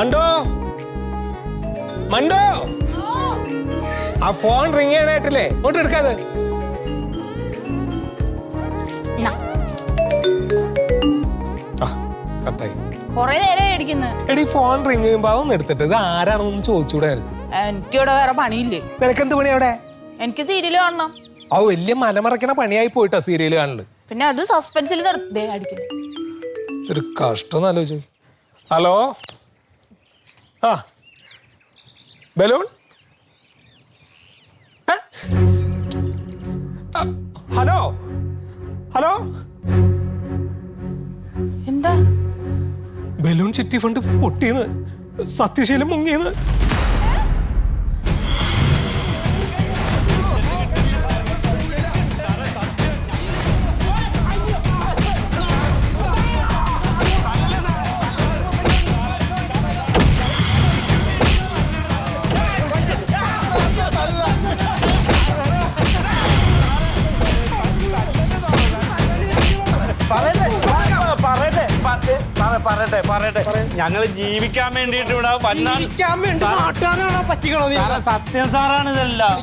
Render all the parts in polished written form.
മണ്ടോ മണ്ടോ ആ phone ring ചെയ്യാനായിട്ടില്ലേ ഇങ്ങോട്ട് എടുക്കാതെ കട്ടായി കൊറേ നേരം അടിക്കുന്നത്. എടി ഫോൺ റിങ് ചെയ്യുമ്പോ അതൊന്നും എടുത്തിട്ട് ഇത് ആരാണെന്നൊന്നും ചോദിച്ചൂടായിരുന്നു. എനിക്കിവിടെ വേറെ പണിയില്ലേ. നിനക്ക് എന്ത് പണി അവിടെ? എനിക്ക് സീരിയല് കാണണം. ആ വലിയ മലമറക്കണ പണിയായി പോയിട്ടാ സീരിയല് കാണല്. പിന്നെ അത് സസ്പെൻസിൽ അടിക്കുന്നു. ഇതൊരു കഷ്ടം ആലോചിച്ചു. ഹലോ ആ ബലൂൺ ഹലോ ഹലോ എന്താ? ബലൂൺ ചിറ്റി ഫണ്ട് പൊട്ടിയെന്ന്, സത്യശീലം മുങ്ങിയെന്ന്. ഞങ്ങള് ജീവിക്കാൻ വേണ്ടിട്ട് ഇവിടെ സത്യം സാറാണ് ഇതെല്ലാം.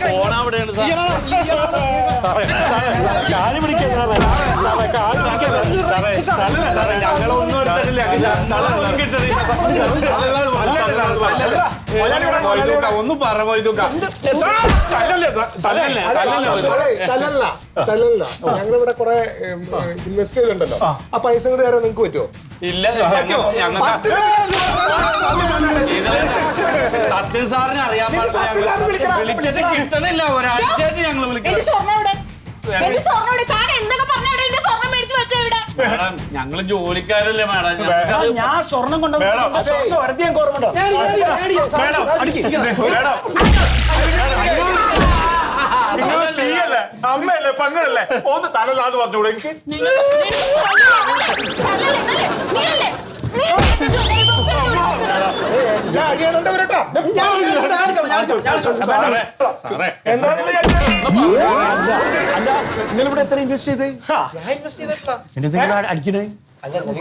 ഫോൺ അവിടെയാണ് സാറേ. കാല് പിടിക്കാൻ ഞങ്ങളൊന്നും എടുത്തിട്ടില്ല. ഒന്ന് പറഞ്ഞു ഞങ്ങളിവിടെ കുറെ ഇൻവെസ്റ്റ് ചെയ്തിട്ടുണ്ടല്ലോ, ആ പൈസ കൂടെ തരാൻ നിങ്ങൾക്ക് പറ്റുമോ? ഇല്ല, സത്യം സാറിന് അറിയാൻ വിളിച്ചിട്ട് കിട്ടണില്ല. ഒരാഴ്ചയായിട്ട് ഞങ്ങൾ വിളിക്കണം. ഞങ്ങള് ജോലിക്കാരല്ലേ മാഡം. ഞാൻ സ്വർണം കൊണ്ടു അമ്മയല്ലേ പങ്ങളല്ലേ ഒന്ന് തലല്ലാന്ന് പറഞ്ഞൂടെ എനിക്ക്? നിങ്ങളിവിടെ എത്ര ഇൻവെസ്റ്റ് ചെയ്ത് അടിക്കണേ?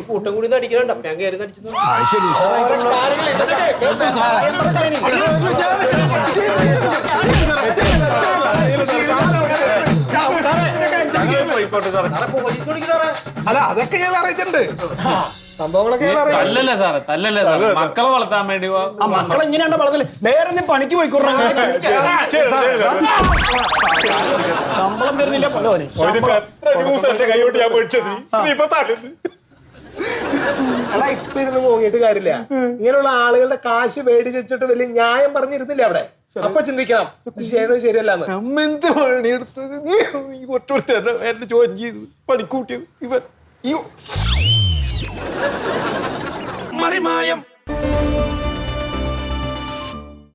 കൂട്ടം കൂടി അടിക്കണുണ്ട്. ഞാൻ കയറി അടിച്ചത്. അല്ല അതൊക്കെ ഞാൻ അറിയിച്ചിട്ടുണ്ട്, സംഭവങ്ങളൊക്കെ തല്ലല്ലേ സാറേ, തല്ലല്ലേ സാറേ. മക്കളെ വളർത്താൻ വേണ്ടി ആ മക്കളെ എങ്ങനെയാണ്ട് വളർത്തല്? വേറെ പണിക്ക് പോയിക്കോട്ടെ. ശമ്പളം തരുന്നില്ല. പലോനെ എത്ര ദിവസം എന്റെ കൈയോട്ട് ഞാൻ മേടിച്ചത് ഇപ്പൊ തരുന്നു. അല്ല ഇപ്പൊ ഇരുന്ന് പോങ്ങിയിട്ട് കാര്യമില്ല. ഇങ്ങനെയുള്ള ആളുകളുടെ കാശ് മേടിച്ച് വെച്ചിട്ട് വലിയ ന്യായം പറഞ്ഞിരുന്നില്ല അവിടെ. അപ്പൊ ചിന്തിക്കണം ചെയ്യണത് ശരിയല്ലാന്ന്. അമ്മ എന്ത് പണി എടുത്തത്? ഈ ഒറ്റ എന്നെ ജോയിൻ ചെയ്ത് പണിക്കൂട്ടിയത് ഇവൻ. മറിമായം